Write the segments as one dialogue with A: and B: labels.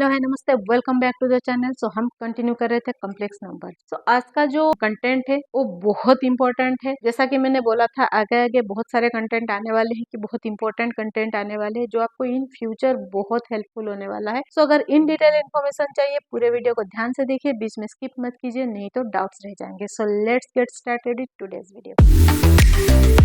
A: Hello है नमस्ते, welcome back to the channel. So हम कंटिन्यू कर रहे थे कॉम्प्लेक्स नंबर। सो आज का जो कंटेंट है वो बहुत इंपॉर्टेंट है। जैसा कि मैंने बोला था, आगे आगे बहुत सारे कंटेंट आने वाले हैं, कि बहुत इंपॉर्टेंट कंटेंट आने वाले हैं जो आपको इन फ्यूचर बहुत हेल्पफुल होने वाला है। सो अगर इन डिटेल इन्फॉर्मेशन चाहिए, पूरे वीडियो को ध्यान से देखिए, बीच में स्किप मत कीजिए, नहीं तो डाउट्स रह जाएंगे। So let's get started in today's video.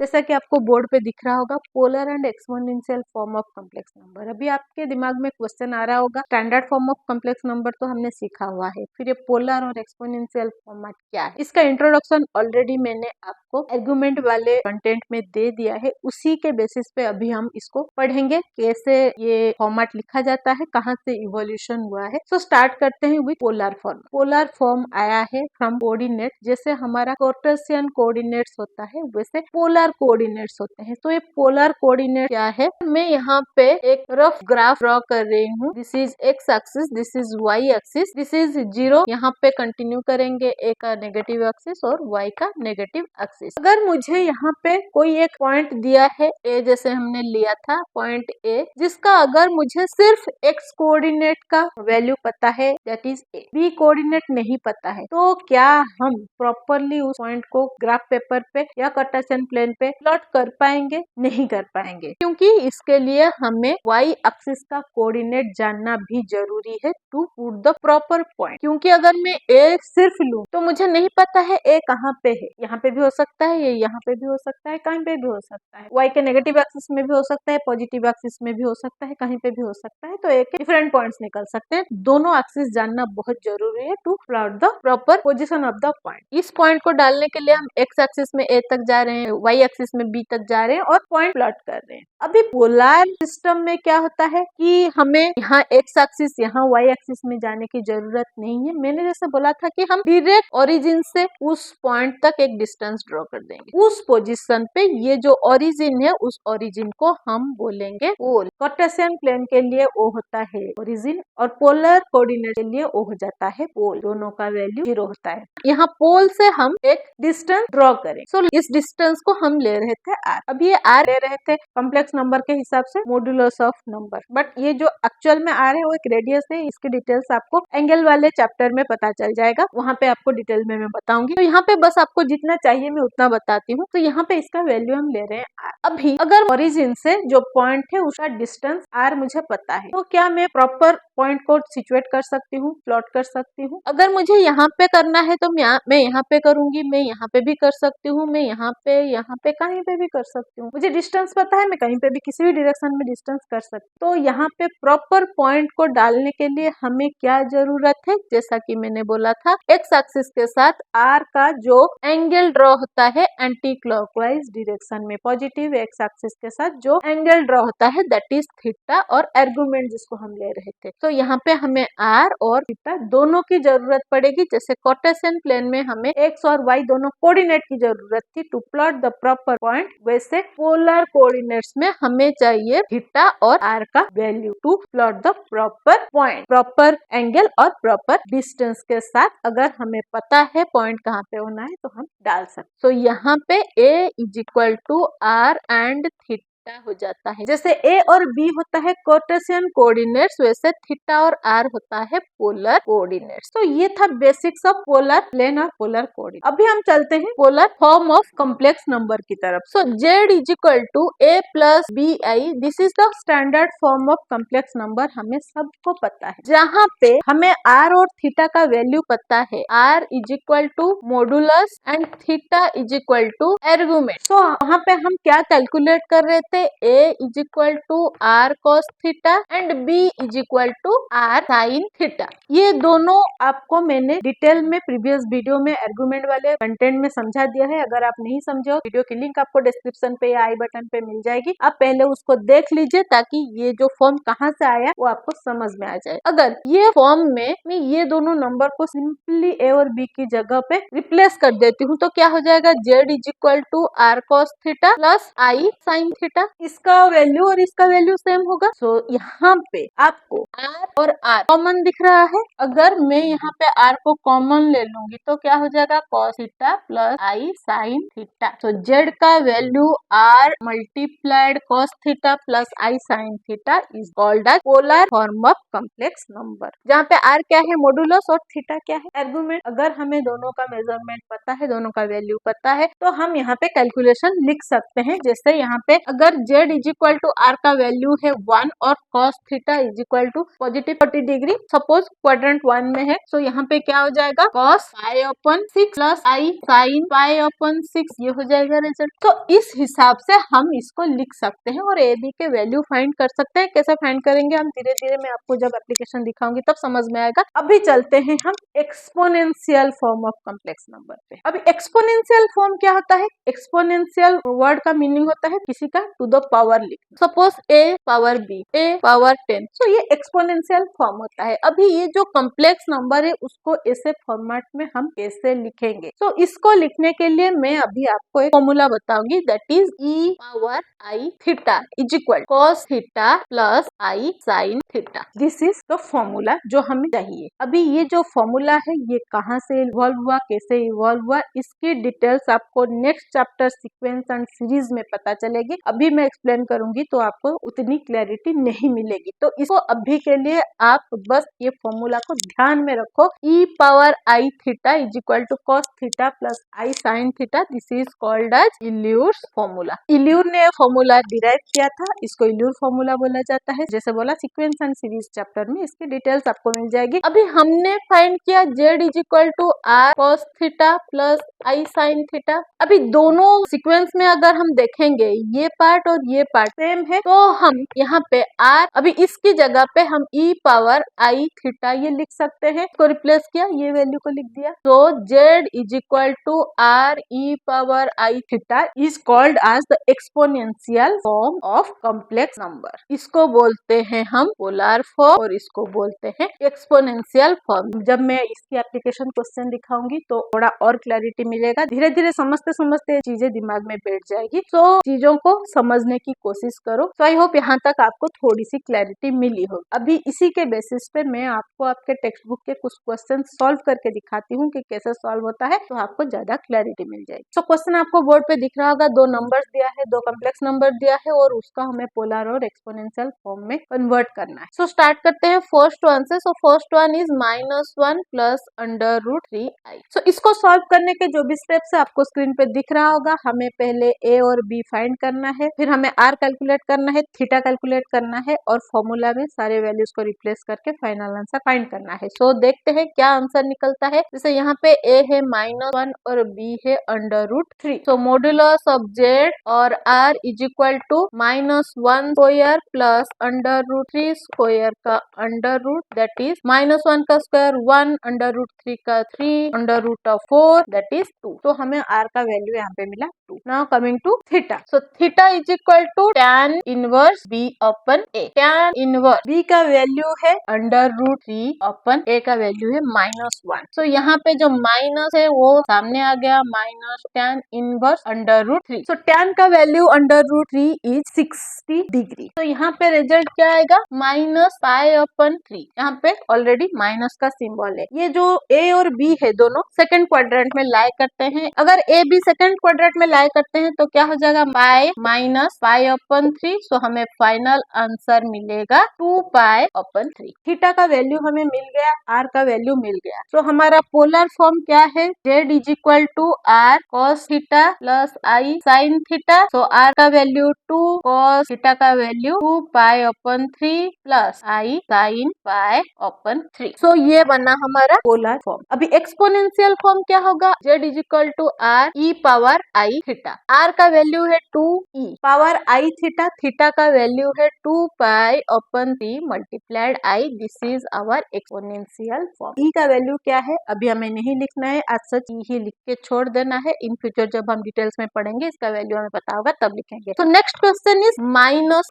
A: जैसा कि आपको बोर्ड पे दिख रहा होगा, polar and exponential form of complex number. अभी आपके दिमाग में क्वेश्चन आ रहा होगा, standard form of complex number तो हमने सीखा हुआ है, फिर ये पोलर और एक्सपोनेंशियल फॉर्मेट क्या है। इसका इंट्रोडक्शन ऑलरेडी मैंने आपको आर्गुमेंट वाले कंटेंट में दे दिया है। उसी के बेसिस पे अभी हम इसको पढ़ेंगे, कैसे ये फॉर्मेट लिखा जाता है, कहाँ से इवोल्यूशन हुआ है। सो स्टार्ट करते हैं with polar form. Polar form आया है फ्रॉम कोऑर्डिनेट। जैसे हमारा कार्टेशियन कोऑर्डिनेट्स होता है, वैसे पोलर कोऑर्डिनेट्स होते हैं। तो ये पोलर कोऑर्डिनेट क्या है, मैं यहाँ पे एक रफ ग्राफ ड्रॉ कर रही हूँ। This is X axis, this is Y axis, this is 0। यहाँ पे कंटिन्यू करेंगे, ए का नेगेटिव एक्सिस और वाई का नेगेटिव एक्सिस। अगर मुझे यहाँ पे कोई एक पॉइंट दिया है, ए जैसे हमने लिया था पॉइंट ए, जिसका अगर मुझे सिर्फ एक्स कोऑर्डिनेट का वैल्यू पता है, that is A, B coordinate नहीं पता है, तो क्या हम प्रॉपरली उस पॉइंट को ग्राफ पेपर पे या कार्टेशियन प्लेन पे प्लॉट कर पाएंगे? नहीं कर पाएंगे, क्योंकि इसके लिए हमें वाई एक्सिस का कोऑर्डिनेट जानना भी जरूरी है to put the proper point. क्योंकि अगर मैं ए सिर्फ लूं तो मुझे नहीं पता है ए कहाँ पे है। यहाँ पे भी हो सकता है, ये यहाँ पे भी हो सकता है, कहीं पे भी हो सकता है, वाई के नेगेटिव एक्सिस में भी हो सकता है, पॉजिटिव एक्सिस में भी हो सकता है, कहीं पे भी हो सकता है। तो ए के डिफरेंट पॉइंट्स निकल सकते हैं। दोनों एक्सिस जानना बहुत जरूरी है to plot the proper position of the point. इस पॉइंट को डालने के लिए हम एक्स एक्सिस में ए तक जा रहे हैं, वाई एक्सिस में बी तक जा रहे हैं और पॉइंट प्लॉट कर रहे हैं। अभी पोलर सिस्टम में क्या होता है कि हमें यहाँ एक्स एक्सिस, यहाँ वाई एक्सिस में जाने की जरूरत नहीं है। मैंने जैसे बोला था कि हम डायरेक्ट ओरिजिन से उस पॉइंट तक एक डिस्टेंस ड्रॉ कर देंगे। उस पोजीशन पे ये जो ओरिजिन है, उस ओरिजिन को हम बोलेंगे पोल। कार्टेशियन प्लेन के लिए वो होता है ओरिजिन और पोलर कोऑर्डिनेट के लिए वो हो जाता है पोल। दोनों का वैल्यू 0 होता है। यहाँ पोल से हम एक डिस्टेंस ड्रॉ करें। सो इस डिस्टेंस को हम ले रहे थे आर। अब ये आर ले रहे थे कॉम्प्लेक्स नंबर के हिसाब से मॉड्यूलस ऑफ नंबर, बट ये जो एक्चुअल में आर है वो एक रेडियस है। इसकी डिटेल्स आपको एंगल वाले चैप्टर में पता चल जाएगा, वहाँ पे आपको डिटेल में मैं बताऊंगी। तो यहाँ पे बस आपको जितना चाहिए मैं उतना बताती हूँ। तो यहाँ पे इसका वैल्यू हम ले रहे हैं आर। अभी अगर ओरिजिन से जो पॉइंट है उसका डिस्टेंस आर मुझे पता है, तो क्या मैं प्रॉपर पॉइंट को सिचुएट कर सकती हूँ, प्लॉट कर सकती हूँ? अगर मुझे यहाँ पे करना है तो मैं यहाँ पे करूंगी, मैं यहाँ पे भी कर सकती हूँ, मैं यहाँ पे कहीं पे भी कर सकती हूँ। मुझे डिस्टेंस पता है, मैं कहीं पे भी किसी भी डायरेक्शन में डिस्टेंस कर सकती हूँ। तो यहाँ पे प्रॉपर पॉइंट को डालने के लिए हमें क्या जरूरत है? जैसा कि मैंने बोला था, एक्स एक्सिस के साथ आर का जो एंगल ड्रॉ होता है एंटी क्लॉकवाइज डायरेक्शन में, पॉजिटिव एक्स एक्सिस के साथ जो एंगल ड्रॉ होता है दैट इज थीटा, और आर्गुमेंट जिसको हम ले रहे थे। तो यहाँ पे हमें आर और थीटा दोनों की जरूरत पड़ेगी। जैसे कार्टेशियन प्लेन में हमें एक्स और वाई दोनों कोऑर्डिनेट की जरूरत थी to plot the proper point, वैसे पोलर कोऑर्डिनेट्स में हमें चाहिए थीटा और आर का value to plot the proper point, proper angle और प्रॉपर डिस्टेंस के साथ। अगर हमें पता है पॉइंट कहाँ पे होना है तो हम डाल सकते। तो यहाँ पे a is equal to r and theta हो जाता है। जैसे ए और बी होता है कार्टेशियन कोऑर्डिनेट्स, वैसे थीटा और आर होता है पोलर कोऑर्डिनेट्स। तो ये था बेसिक्स ऑफ पोलर प्लेन और पोलर कोऑर्डिनेट। अभी हम चलते हैं polar form of complex number की तरफ। So z is equal to a plus b i, this is the standard form of complex number, हमें सबको पता है। जहाँ पे हमें आर और थीटा का वैल्यू पता है, r is equal to modulus and theta is equal to argument. So वहाँ पे हम क्या कैलकुलेट कर रहे थे? A is equal to are cos theta and B is equal to r sine theta. ये दोनों आपको मैंने डिटेल में प्रीवियस वीडियो में आर्गुमेंट वाले कंटेंट में समझा दिया है। अगर आप नहीं समझे हो, वीडियो की लिंक आपको डिस्क्रिप्शन पे या आई बटन पे मिल जाएगी। आप पहले उसको देख लीजिए ताकि ये जो फॉर्म कहाँ से आया वो आपको समझ में आ जाए। अगर ये फॉर्म में मैं ये दोनों नंबर को सिंपली A और B की जगह पे रिप्लेस कर देती हूँ तो क्या हो जाएगा? Z is equal to are cos theta plus i sine theta. Theta, इसका वैल्यू और इसका वैल्यू सेम होगा। सो यहाँ पे आपको r और r कॉमन दिख रहा है। अगर मैं यहाँ पे r को कॉमन ले लूंगी तो क्या हो जाएगा, cos theta plus i sin theta. तो z का value r multiplied cos theta plus i sin theta is called as polar form of complex number, जहाँ पे r क्या है, मॉडुलस, और थीटा क्या है, आर्गुमेंट। अगर हमें दोनों का मेजरमेंट पता है, दोनों का वैल्यू पता है, तो हम यहाँ पे कैलकुलेशन लिख सकते हैं। जैसे यहाँ पे अगर z is equal to r का वैल्यू है 1 और cos theta is equal to positive 40 degree, suppose quadrant 1 में है, तो यहाँ पे क्या हो जाएगा, cos pi upon 6 plus i sin पाई अपन 6, ये हो जाएगा रिजल्ट। तो इस हिसाब से हम इसको लिख सकते हैं और ए बी के वैल्यू फाइंड कर सकते हैं। कैसे फाइंड करेंगे हम धीरे धीरे, मैं आपको जब एप्लीकेशन दिखाऊंगी तब समझ में आएगा। अभी चलते हैं हम exponential form of complex number पे। अभी एक्सपोनेंशियल फॉर्म क्या होता है, एक्सपोनेंशियल वर्ड का मीनिंग होता है किसी का टू द पावर लिखना। Suppose a power b, a power 10, तो ये एक्सपोनेंशियल फॉर्म होता है। अभी ये जो कॉम्प्लेक्स नंबर है उसको ऐसे फॉर्मेट में हम कैसे लिखेंगे, तो इसको लिखने के लिए मैं अभी आपको एक फॉर्मूला बताऊंगी, that is e power i theta is equal cos theta plus i sin theta. This is the formula जो हमें चाहिए। अभी ये जो फॉर्मूला है ये कहाँ से इवॉल्व हुआ, कैसे इवॉल्व हुआ, इसकी डिटेल्स आपको next chapter sequence and series में पता चलेगी। अभी मैं एक्सप्लेन करूंगी तो आपको उतनी क्लैरिटी नहीं मिलेगी, तो इसको अभी के लिए आप बस ये फॉर्मूला को ध्यान में रखो, e power i theta is equal to cos theta plus i sin theta. This is called as Euler's formula. Euler ने फॉर्मूला डिराइव किया था, इसको इल्यूर फॉर्मूला बोला जाता है। जैसे बोला सीक्वेंस एंड सीरीज चैप्टर में इसकी डिटेल्स आपको मिल जाएगी। अभी हमने फाइंड किया z is equal to r cos theta plus i sin theta. अभी दोनों सीक्वेंस में अगर हम देखेंगे ये पार्ट और ये पार्ट सेम है, तो हम यहाँ पे r, अभी इसकी जगह पे हम e पावर i थीटा ये लिख सकते हैं। इसको रिप्लेस किया, ये वैल्यू को लिख दिया। तो z is equal to r e power i theta is called as the exponential form of complex number. इसको बोलते हैं हम पोलर फॉर्म और इसको बोलते हैं एक्सपोनेंशियल फॉर्म। जब मैं इसकी एप्लीकेशन क्वेश्चन दिखाऊंगी तो थोड़ा और क्लैरिटी मिलेगा। धीरे धीरे समझते समझते चीजें दिमाग में बैठ जाएगी। तो चीजों को समझने की कोशिश करो। तो आई होप यहाँ तक आपको थोड़ी सी क्लैरिटी मिली हो। अभी इसी के बेसिस पे मैं आपको आपके टेक्स्ट बुक के कुछ क्वेश्चन सॉल्व करके दिखाती हूँ कि कैसे सॉल्व होता है, तो आपको ज्यादा क्लैरिटी मिल जाएगी। तो क्वेश्चन आपको बोर्ड पे दिख रहा होगा, दो नंबर्स दिया है, दो कॉम्प्लेक्स नंबर दिया है और उसका हमें पोलर और एक्सपोनेंशियल फॉर्म में कन्वर्ट करना है। सो स्टार्ट करते हैं फर्स्ट वन से। So first one is -1 plus √3i। सो इसको सॉल्व करने के जो भी स्टेप्स है आपको स्क्रीन पे दिख रहा होगा। हमें पहले a और b फाइंड करना है, फिर हमें r कैलकुलेट करना है, थीटा कैलकुलेट करना है और फॉर्मूला में सारे वैल्यूज को रिप्लेस करके फाइनल आंसर फाइंड करना है। सो देखते हैं क्या आंसर निकलता है। जैसे यहाँ पे a है -1 और b है √3। सो मॉड्यूलस ऑफ z और r is equal to -1 square plus √3 square का अंडर रूट, दैट इज -1 का स्क्वायर 1, √3 का 3, √4 दैट इज 2। तो हमें r का वैल्यू यहाँ पे मिला 2। Now coming to theta. So theta is equal to tan inverse b upon a। tan inverse b का वैल्यू है √3 अपन a का वैल्यू है -1। सो यहाँ पे जो माइनस है वो सामने आ गया, माइनस tan इनवर्स √3। सो tan का वैल्यू √3 इज 60 डिग्री। तो यहाँ पे रिजल्ट क्या आएगा, -π/3। यहाँ पे ऑलरेडी माइनस का सिंबल है। ये जो a और b है दोनों सेकंड क्वाड्रेंट में लाई करते हैं। अगर a b सेकंड क्वाड्रेंट में लाई करते हैं तो क्या हो जाएगा, π-π/3। सो हमें फाइनल आंसर मिलेगा 2π/3। थीटा का वैल्यू हमें मिल गया, r का वैल्यू मिल गया। तो हमारा पोलर फॉर्म क्या है, z is equal to r cos theta plus i sin theta. So r का वैल्यू 2, cos थीटा का वैल्यू 2π/3 प्लस i sin π/3। सो ये बना हमारा पोलर फॉर्म। अभी एक्सपोनेंशियल फॉर्म क्या होगा, z is equal to r e power i theta. r का वैल्यू है 2e power i theta, theta का वैल्यू है 2π/3 multiplied i। This is our exponential form. e का वैल्यू क्या है अभी हमें नहीं लिखना है, आज सच ही लिख के छोड़ देना है। इन फ्यूचर जब हम डिटेल्स में पढ़ेंगे इसका वैल्यू हमें पता होगा तब लिखेंगे। तो नेक्स्ट क्वेश्चन इज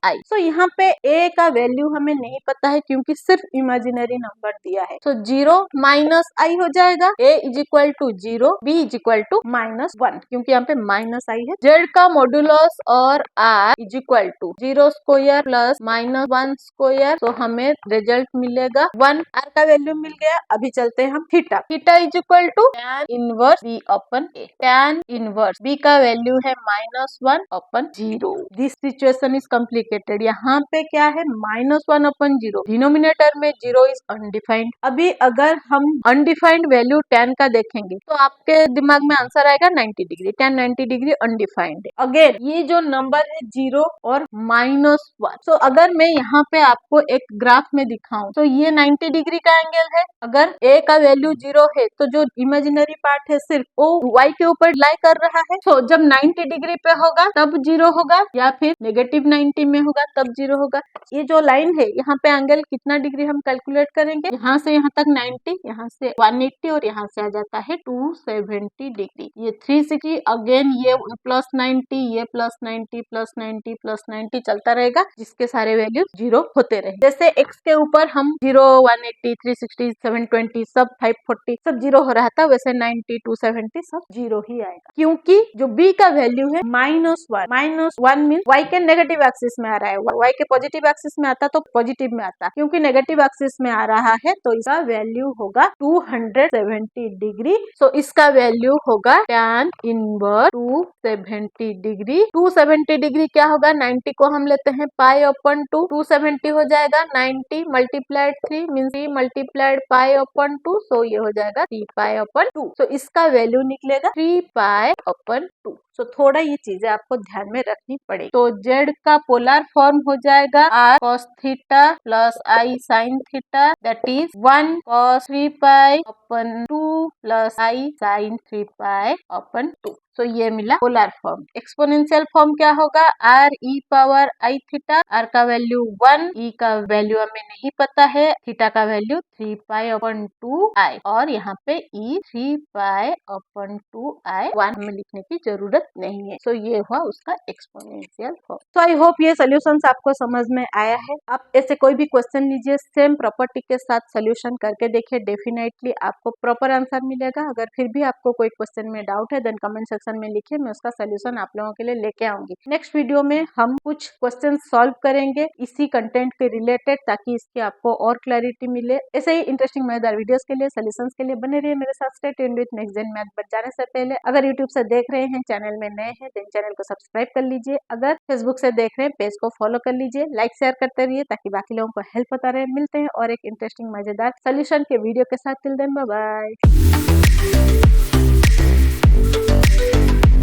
A: -i। सो यहाँ पे a का वैल्यू हमें नहीं पता है क्योंकि सिर्फ इमेजिनरी नंबर दिया है। तो 0 माइनस आई हो जाएगा। a is equal to 0, b is equal to -1 क्योंकि यहाँ पे माइनस आई है। z का मॉड्यूलस और r is equal to 0 square plus -1 square, तो हमें रिजल्ट मिलेगा 1। r का वैल्यू मिल गया। अभी चलते हैं हम theta. Theta is equal to tan inverse b upon a। tan inverse b का वैल्यू है -1 upon 0। This situation is complicated. यहाँ पे क्या है -1 अपन 0, डिनोमिनेटर में 0 इज अनडिफाइंड। अभी अगर हम अनडिफाइंड वैल्यू tan का देखेंगे तो आपके दिमाग में आंसर आएगा 90 डिग्री। tan 90 डिग्री अनडिफाइंड है। अगेन ये जो नंबर है 0 और -1, तो अगर मैं यहाँ पे आपको एक ग्राफ में दिखाऊं तो ये 90 डिग्री का एंगल है। अगर a का वैल्यू 0 है तो जो इमेजिनरी पार्ट है सिर्फ वो y के ऊपर लाई कर रहा है। तो जब 90 डिग्री पे होगा तब 0 होगा, या फिर -90 में होगा तब 0 होगा। ये जो लाइन है यहाँ पे एंगल कितना डिग्री हम कैलकुलेट करेंगे, यहाँ से यहाँ तक 90, यहाँ से 180 और यहाँ से आ जाता है 270 डिग्री। ये 360, अगेन ये +90, ये +90 +90 +90 चलता रहेगा, जिसके सारे वैल्यू 0 होते रहे। जैसे x के ऊपर हम 0, 180, 360, 720 सब 540 सब 0 हो रहा था, वैसे 90, 270 सब 0 ही आएगा। क्योंकि जो b का वैल्यू है -1 मीन y के नेगेटिव एक्सिस में आ रहा है। y के पॉजिटिव एक्सिस में आता तो पॉजिटिव में आता, क्योंकि नेगेटिव एक्सिस में आ रहा है तो इसका वैल्यू होगा 270 डिग्री। सो इसका वैल्यू होगा tan इनवर्स 270 डिग्री। 270 डिग्री क्या होगा, 90 को हम लेते हैं π/2, 270 हो जाएगा 90 मल्टीप्लाइड 3 मीन 3 मल्टीप्लाइड π/2, सो ये हो जाएगा 3π/2। सो इसका वैल्यू निकलेगा 3π/2। सो थोड़ा ये चीजें आपको ध्यान में रखनी पड़ेगी। तो z का पोलर फॉर्म हो जाएगा r cos theta plus i sin theta, that is 1 cos 3π/2 plus i sin 3π/2। तो ये मिला पोलर फॉर्म। एक्सपोनेंशियल फॉर्म क्या होगा, r e power i theta, r का वैल्यू 1, e का वैल्यू हमें नहीं पता है, थीटा का वैल्यू 3π/2i और यहाँ पे e 3π/2i 1 हमें लिखने की जरूरत नहीं है। तो ये हुआ उसका एक्सपोनेंशियल फॉर्म। तो आई होप ये सोल्यूशंस आपको समझ में आया है। आप ऐसे कोई भी क्वेश्चन लीजिए, सेम प्रॉपर्टी के साथ सोल्यूशन करके देखिए, डेफिनेटली आपको प्रॉपर आंसर मिलेगा। अगर फिर भी आपको कोई क्वेश्चन में डाउट है देन कमेंट सेक्शन में लिखिए, मैं उसका सोल्यूशन आप लोगों के लिए लेके आऊंगी। नेक्स्ट वीडियो में हम कुछ क्वेश्चन सॉल्व करेंगे इसी कंटेंट के रिलेटेड, ताकि इसकी आपको और क्लैरिटी मिले। ऐसे ही इंटरेस्टिंग मजेदार वीडियोस के लिए, सोल्यूशंस के लिए बने रहिए मेरे साथ। Stay tuned with Next Gen Math. But जाने से पहले अगर यूट्यूब से देख रहे हैं, चैनल में नए हैं, देन चैनल को सब्सक्राइब कर लीजिए। अगर फेसबुक से देख रहे हैं, पेज को फॉलो कर लीजिए, लाइक शेयर करते रहिए ताकि बाकी लोगों को हेल्प होता रहे। मिलते हैं और एक इंटरेस्टिंग मजेदार सोल्यूशन के वीडियो के साथ। Till then bye bye.